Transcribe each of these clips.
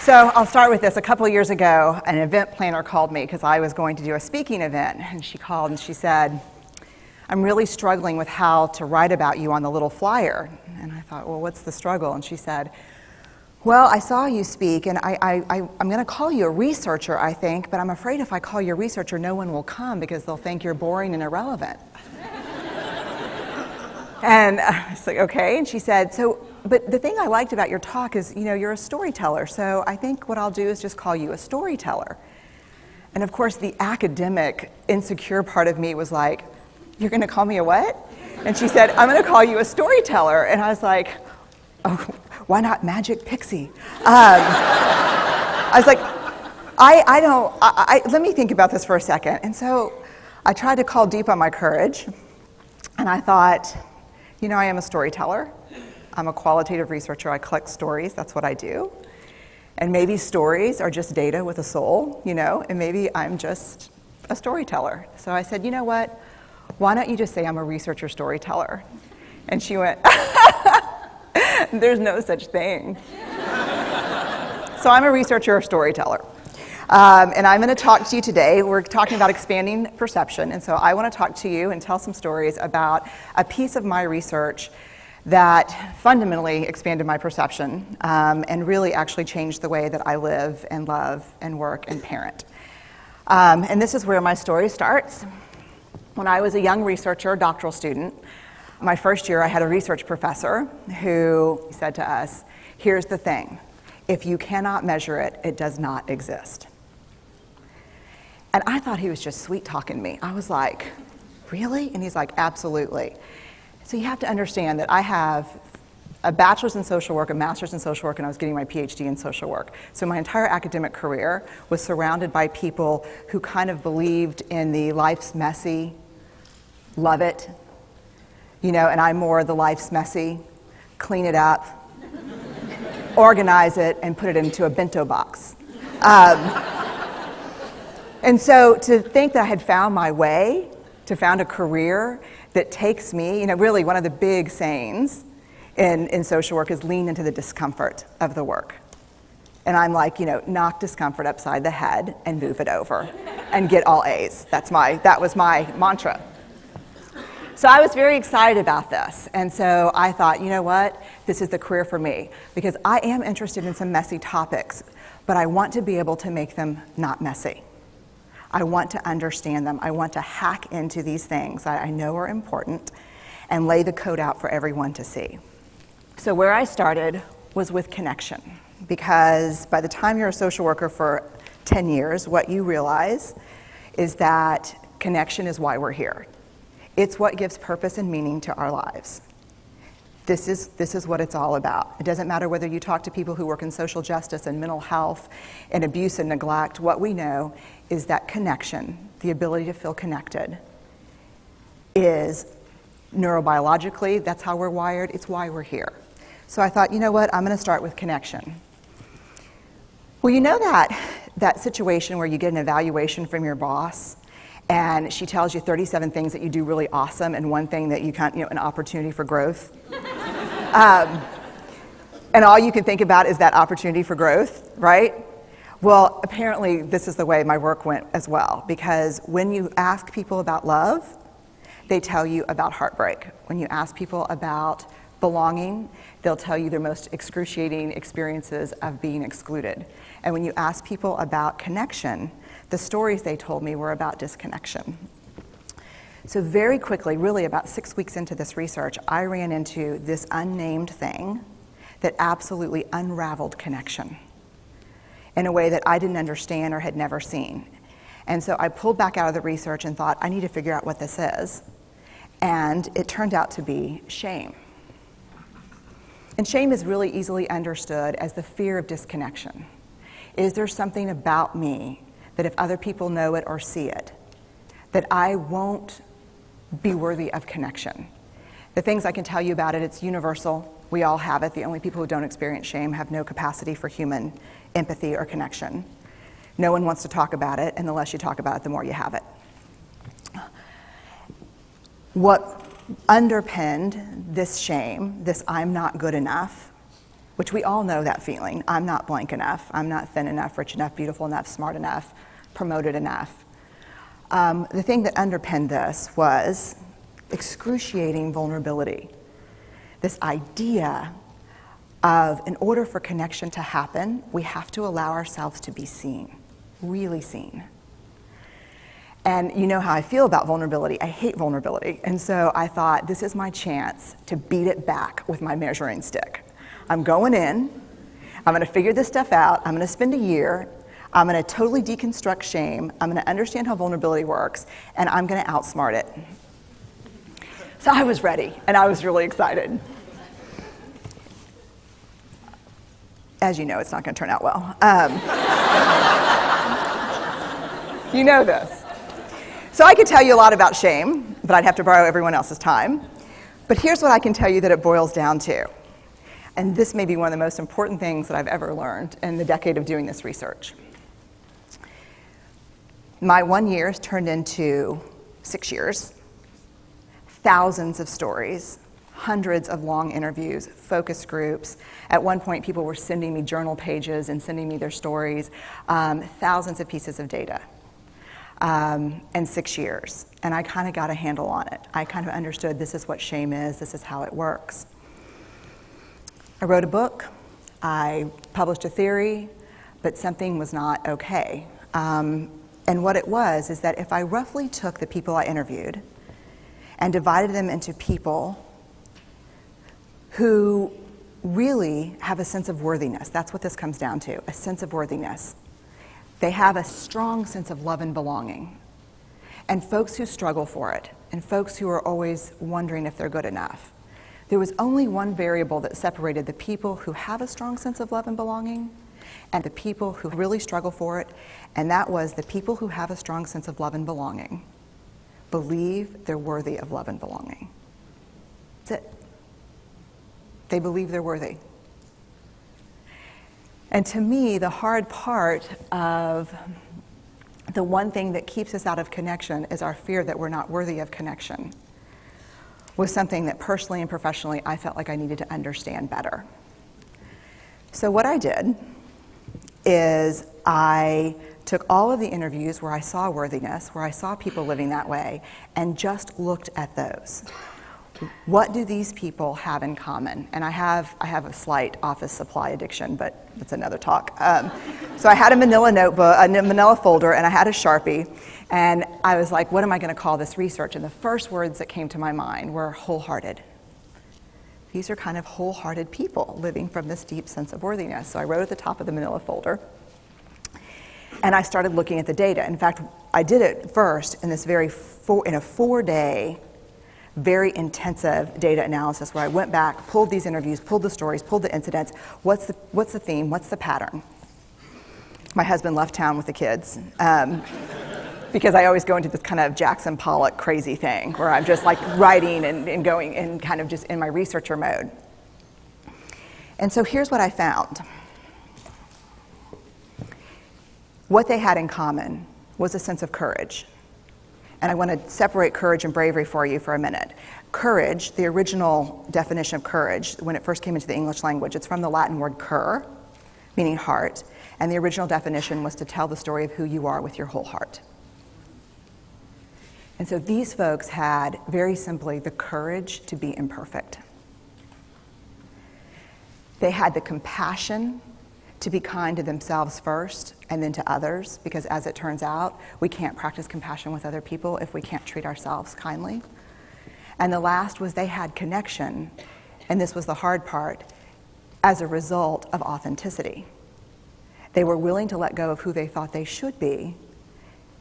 So I'll start with this. A couple of years ago, an event planner called me because I was going to do a speaking event. And she called and she said, I'm really struggling with how to write about you on the little flyer. And I thought, well, what's the struggle? And she said, well, I saw you speak, and I'm going to call you a researcher, I think, but I'm afraid if I call you a researcher, no one will come because they'll think you're boring and irrelevant. And I was like, okay. And she said, but the thing I liked about your talk is, you're a storyteller, so I think what I'll do is just call you a storyteller. And of course, the academic, insecure part of me was like, you're going to call me a what? And she said, I'm going to call you a storyteller. And I was like, oh, why not Magic Pixie? I was like, let me think about this for a second. And so I tried to call deep on my courage, and I thought, I am a storyteller. I'm a qualitative researcher. I collect stories. That's what I do. And maybe stories are just data with a soul, and maybe I'm just a storyteller. So I said, you know what? Why don't you just say I'm a researcher storyteller? And she went, there's no such thing. So I'm a researcher storyteller. And I'm going to talk to you today. We're talking about expanding perception. And so I want to talk to you and tell some stories about a piece of my research that fundamentally expanded my perception and really actually changed the way that I live and love and work and parent. And this is where my story starts. When I was a young researcher, doctoral student, my first year I had a research professor who said to us, here's the thing, if you cannot measure it, it does not exist. And I thought he was just sweet-talking me. I was like, really? And he's like, absolutely. So you have to understand that I have a bachelor's in social work, a master's in social work, and I was getting my PhD in social work. So my entire academic career was surrounded by people who kind of believed in the life's messy, love it, and I'm more the life's messy, clean it up, organize it, and put it into a bento box. And so to think that I had found my way, to found a career that takes me, really one of the big sayings in social work is lean into the discomfort of the work. And I'm like, knock discomfort upside the head and move it over and get all A's. That was my mantra. So I was very excited about this. And so I thought, you know what? This is the career for me because I am interested in some messy topics, but I want to be able to make them not messy. I want to understand them. I want to hack into these things that I know are important and lay the code out for everyone to see. So where I started was with connection, because by the time you're a social worker for 10 years, what you realize is that connection is why we're here. It's what gives purpose and meaning to our lives. This is what it's all about. It doesn't matter whether you talk to people who work in social justice and mental health and abuse and neglect. What we know is that connection, the ability to feel connected, is neurobiologically, that's how we're wired. It's why we're here. So I thought, you know what? I'm going to start with connection. Well, you know that situation where you get an evaluation from your boss and she tells you 37 things that you do really awesome and one thing that you can't, an opportunity for growth. And all you can think about is that opportunity for growth, right? Well, apparently this is the way my work went as well, because when you ask people about love, they tell you about heartbreak. When you ask people about belonging, they'll tell you their most excruciating experiences of being excluded. And when you ask people about connection, the stories they told me were about disconnection. So very quickly, really about 6 weeks into this research, I ran into this unnamed thing that absolutely unraveled connection in a way that I didn't understand or had never seen. And so I pulled back out of the research and thought, I need to figure out what this is. And it turned out to be shame. And shame is really easily understood as the fear of disconnection. Is there something about me that if other people know it or see it, that I won't be worthy of connection? The things I can tell you about it, it's universal. We all have it. The only people who don't experience shame have no capacity for human empathy or connection. No one wants to talk about it, and the less you talk about it, the more you have it. What underpinned this shame, this I'm not good enough, which we all know that feeling. I'm not blank enough. I'm not thin enough, rich enough, beautiful enough, smart enough, promoted enough. The thing that underpinned this was excruciating vulnerability. This idea of, in order for connection to happen, we have to allow ourselves to be seen, really seen. And you know how I feel about vulnerability. I hate vulnerability. And so I thought, this is my chance to beat it back with my measuring stick. I'm going in, I'm gonna figure this stuff out, I'm gonna spend a year, I'm gonna totally deconstruct shame, I'm gonna understand how vulnerability works, and I'm gonna outsmart it. So I was ready, and I was really excited. As you know, it's not gonna turn out well. You know this. So I could tell you a lot about shame, but I'd have to borrow everyone else's time. But here's what I can tell you that it boils down to. And this may be one of the most important things that I've ever learned in the decade of doing this research. My 1 year has turned into 6 years, thousands of stories, hundreds of long interviews, focus groups. At one point, people were sending me journal pages and sending me their stories, thousands of pieces of data. In 6 years, and I kind of got a handle on it. I kind of understood this is what shame is, this is how it works. I wrote a book, I published a theory, but something was not okay. And what it was is that if I roughly took the people I interviewed and divided them into people who really have a sense of worthiness, that's what this comes down to, a sense of worthiness. They have a strong sense of love and belonging. And folks who struggle for it, and folks who are always wondering if they're good enough. There was only one variable that separated the people who have a strong sense of love and belonging and the people who really struggle for it, and that was the people who have a strong sense of love and belonging believe they're worthy of love and belonging. That's it. They believe they're worthy. And to me, the hard part of the one thing that keeps us out of connection is our fear that we're not worthy of connection, was something that personally and professionally I felt like I needed to understand better. So what I did is I took all of the interviews where I saw worthiness, where I saw people living that way, and just looked at those. What do these people have in common? And I have a slight office supply addiction, but that's another talk. So I had a manila notebook, a manila folder, and I had a Sharpie, and I was like, what am I going to call this research? And the first words that came to my mind were wholehearted. These are kind of wholehearted people living from this deep sense of worthiness. So I wrote at the top of the manila folder, and I started looking at the data. In fact, I did it first in this in a 4-day, very intensive data analysis where I went back, pulled these interviews, pulled the stories, pulled the incidents. What's the theme? What's the pattern? My husband left town with the kids because I always go into this kind of Jackson Pollock crazy thing where I'm just like writing and going and kind of just in my researcher mode. And so here's what I found. What they had in common was a sense of courage. And I want to separate courage and bravery for you for a minute. Courage, the original definition of courage, when it first came into the English language, it's from the Latin word cur, meaning heart. And the original definition was to tell the story of who you are with your whole heart. And so these folks had, very simply, the courage to be imperfect. They had the compassion to be kind to themselves first and then to others, because as it turns out, we can't practice compassion with other people if we can't treat ourselves kindly. And the last was they had connection, and this was the hard part, as a result of authenticity. They were willing to let go of who they thought they should be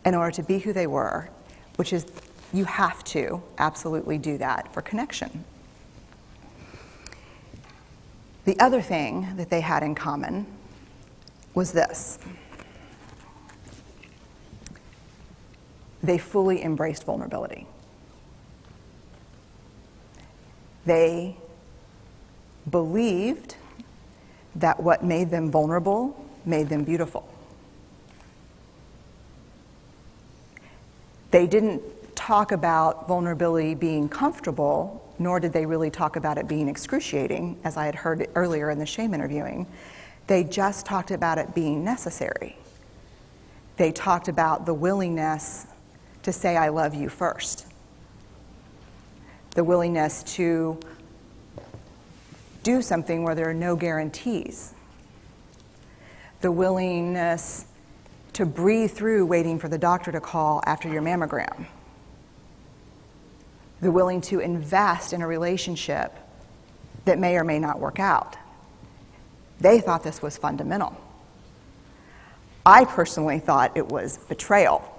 in order to be who they were, which is, you have to absolutely do that for connection. The other thing that they had in common was this. They fully embraced vulnerability. They believed that what made them vulnerable made them beautiful. They didn't talk about vulnerability being comfortable, nor did they really talk about it being excruciating, as I had heard earlier in the shame interviewing. They just talked about it being necessary. They talked about the willingness to say, I love you first. The willingness to do something where there are no guarantees. The willingness to breathe through waiting for the doctor to call after your mammogram. The willing to invest in a relationship that may or may not work out. They thought this was fundamental. I personally thought it was betrayal.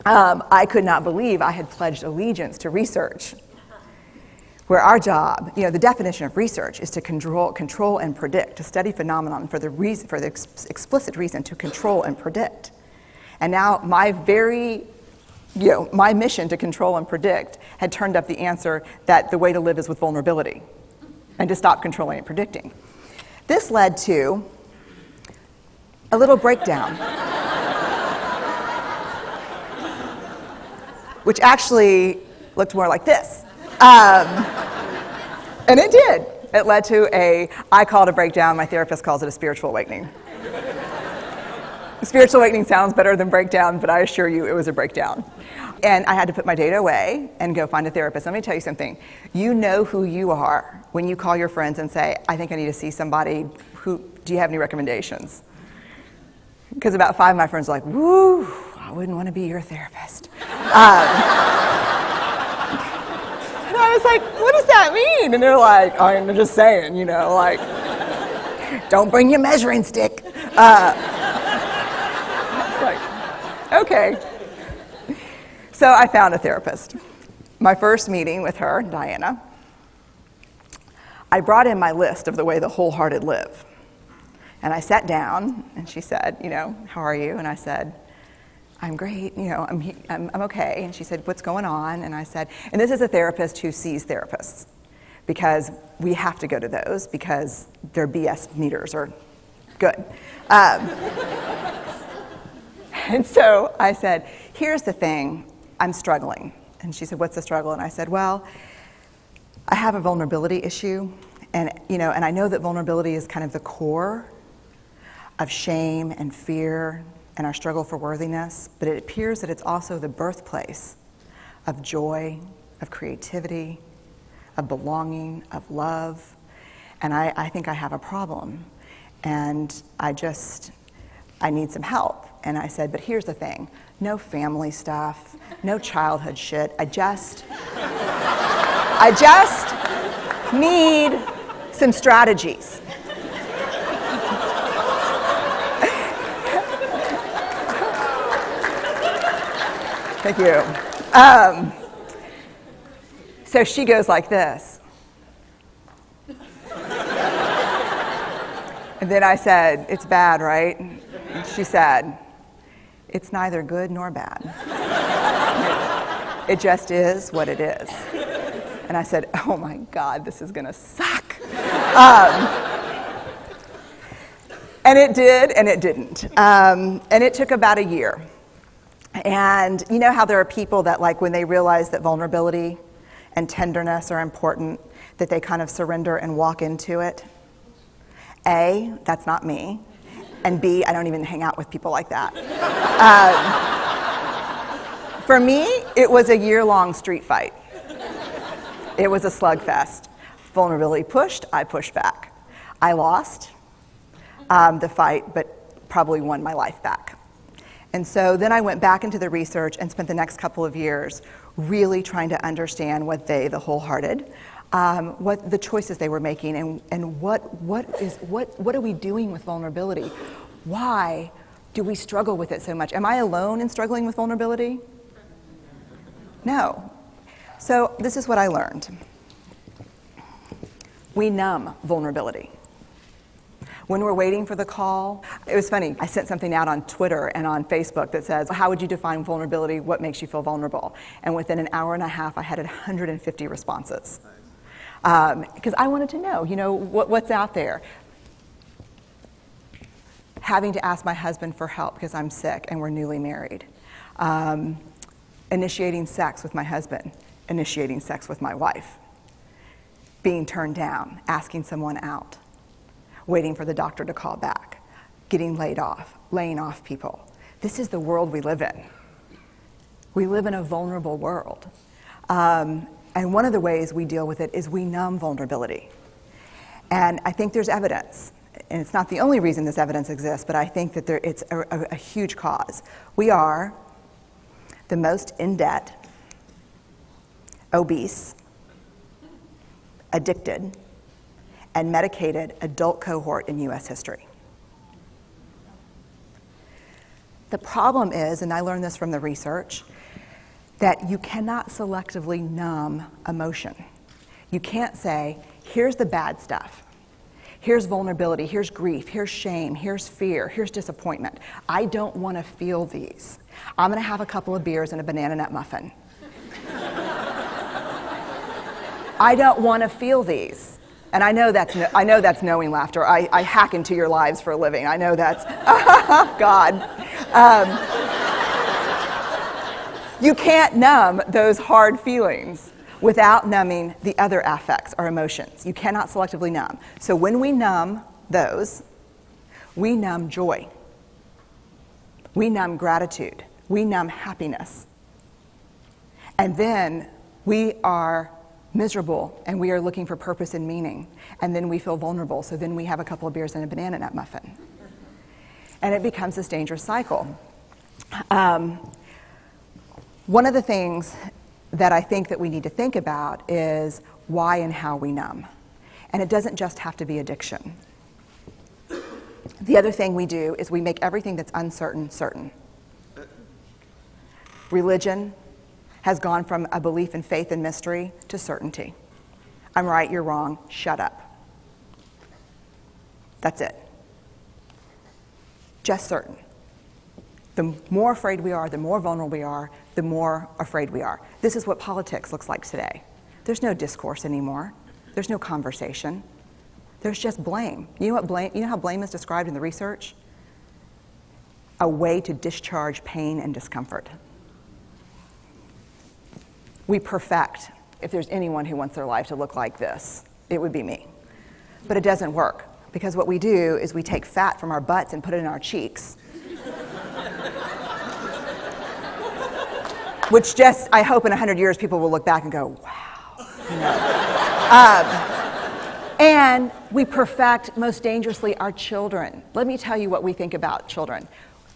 I could not believe I had pledged allegiance to research, where our job, the definition of research is to control and predict, to study phenomenon for the explicit reason to control and predict. And now my mission to control and predict had turned up the answer that the way to live is with vulnerability and to stop controlling and predicting. This led to a little breakdown, which actually looked more like this. And it did. It led to I call it a breakdown, my therapist calls it a spiritual awakening. Spiritual awakening sounds better than breakdown, but I assure you it was a breakdown. And I had to put my data away and go find a therapist. Let me tell you something. You know who you are when you call your friends and say, I think I need to see somebody. Do you have any recommendations? Because about 5 of my friends are like, woo, I wouldn't want to be your therapist. And I was like, what does that mean? And they're like, oh, I'm just saying, don't bring your measuring stick. It's like, okay. So I found a therapist. My first meeting with her, Diana, I brought in my list of the way the wholehearted live. And I sat down, and she said, how are you? And I said, I'm great, I'm okay. And she said, what's going on? And I said, and this is a therapist who sees therapists, because we have to go to those because their BS meters are good. And so I said, here's the thing, I'm struggling. And she said, what's the struggle? And I said, well, I have a vulnerability issue, and I know that vulnerability is kind of the core of shame and fear and our struggle for worthiness, but it appears that it's also the birthplace of joy, of creativity, of belonging, of love, and I think I have a problem, and I need some help. And I said, but here's the thing, no family stuff, no childhood shit, I just need some strategies. Thank you. So she goes like this. And then I said, it's bad, right? And she said, it's neither good nor bad. It just is what it is. And I said, oh my God, this is gonna suck. And it did, and it didn't. And it took about a year. And you know how there are people that, like, when they realize that vulnerability and tenderness are important, that they kind of surrender and walk into it? A, that's not me. And B, I don't even hang out with people like that. For me, it was a year-long street fight. It was a slugfest. Vulnerability pushed, I pushed back. I lost the fight, but probably won my life back. And so then I went back into the research and spent the next couple of years really trying to understand what the wholehearted, what the choices they were making, and what are we doing with vulnerability? Why do we struggle with it so much? Am I alone in struggling with vulnerability? No. So this is what I learned. We numb vulnerability. When we're waiting for the call, it was funny, I sent something out on Twitter and on Facebook that says, how would you define vulnerability? What makes you feel vulnerable? And within an hour and a half, I had 150 responses. Because I wanted to know, what's out there. Having to ask my husband for help because I'm sick and we're newly married. initiating sex with my husband, initiating sex with my wife, being turned down, asking someone out, waiting for the doctor to call back, getting laid off, laying off people. This is the world we live in. We live in a vulnerable world. And one of the ways we deal with it is we numb vulnerability. And I think there's evidence, and it's not the only reason this evidence exists, but I think that it's a huge cause. We are the most in debt, obese, addicted, and medicated adult cohort in U.S. history. The problem is, and I learned this from the research, that you cannot selectively numb emotion. You can't say, here's the bad stuff. Here's vulnerability, here's grief, here's shame, here's fear, here's disappointment. I don't want to feel these. I'm going to have a couple of beers and a banana nut muffin. I don't want to feel these. And I know that's knowing laughter. I hack into your lives for a living. I know that's, God. You can't numb those hard feelings without numbing the other affects or emotions. You cannot selectively numb. So when we numb those, we numb joy. We numb gratitude. We numb happiness. And then we are miserable and we are looking for purpose and meaning. And then we feel vulnerable. So then we have a couple of beers and a banana nut muffin. And it becomes this dangerous cycle. One of the things that I think that we need to think about is why and how we numb. And it doesn't just have to be addiction. The other thing we do is we make everything that's uncertain, certain. Religion has gone from a belief in faith and mystery to certainty. I'm right, you're wrong, shut up. That's it. Just certain. The more afraid we are, the more vulnerable we are, the more afraid we are. This is what politics looks like today. There's no discourse anymore. There's no conversation. There's just blame. You know how blame is described in the research? A way to discharge pain and discomfort. We perfect. If there's anyone who wants their life to look like this, it would be me. But it doesn't work, because what we do is we take fat from our butts and put it in our cheeks. Which just, I hope in 100 years people will look back and go, wow. You know? And we perfect, most dangerously, our children. Let me tell you what we think about children.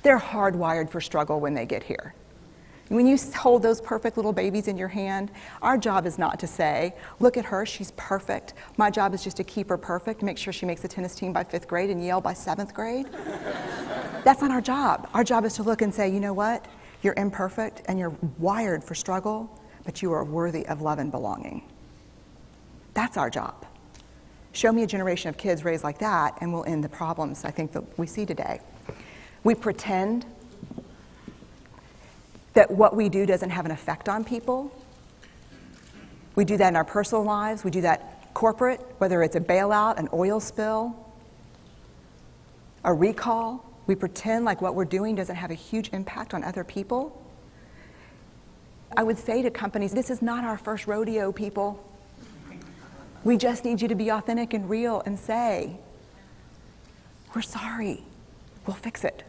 They're hardwired for struggle when they get here. When you hold those perfect little babies in your hand, our job is not to say, look at her, she's perfect. My job is just to keep her perfect, make sure she makes the tennis team by 5th grade and Yale by 7th grade. That's not our job. Our job is to look and say, you know what? You're imperfect and you're wired for struggle, but you are worthy of love and belonging. That's our job. Show me a generation of kids raised like that and we'll end the problems I think that we see today. We pretend that what we do doesn't have an effect on people. We do that in our personal lives. We do that corporate, whether it's a bailout, an oil spill, a recall. We pretend like what we're doing doesn't have a huge impact on other people. I would say to companies, this is not our first rodeo, people. We just need you to be authentic and real and say, we're sorry, we'll fix it.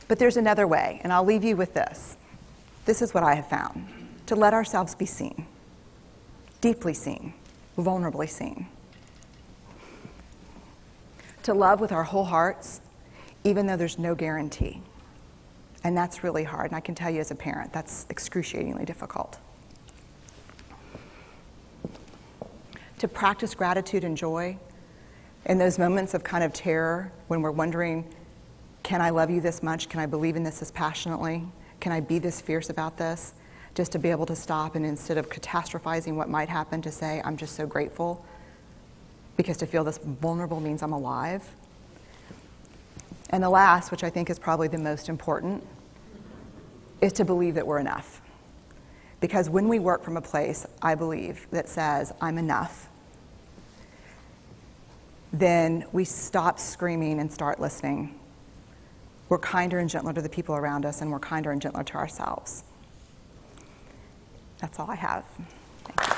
But there's another way, and I'll leave you with this. This is what I have found. To let ourselves be seen, deeply seen, vulnerably seen. To love with our whole hearts, even though there's no guarantee. And that's really hard, and I can tell you as a parent, that's excruciatingly difficult. To practice gratitude and joy in those moments of kind of terror when we're wondering, can I love you this much? Can I believe in this passionately? Can I be this fierce about this? Just to be able to stop and instead of catastrophizing what might happen, to say, I'm just so grateful. Because to feel this vulnerable means I'm alive. And the last, which I think is probably the most important, is to believe that we're enough. Because when we work from a place, I believe, that says, I'm enough, then we stop screaming and start listening. we're kinder and gentler to the people around us, and we're kinder and gentler to ourselves. That's all I have. Thank you.